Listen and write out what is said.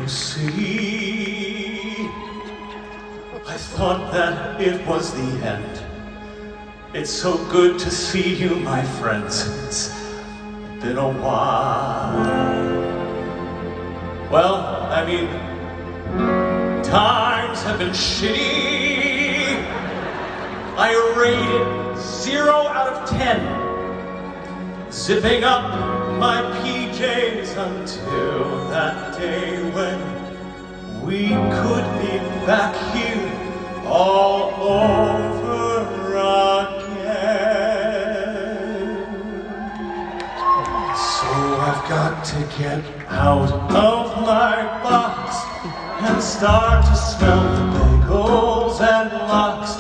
You see, I thought that it was the end. It's so good to see you, my friends. It's been a while. Well, I mean, times have been shitty. I rated 0 out of 10, zipping up my PJs until that day when we could be back here all over again. So I've got to get out of my box and start to smell the bagels and lox.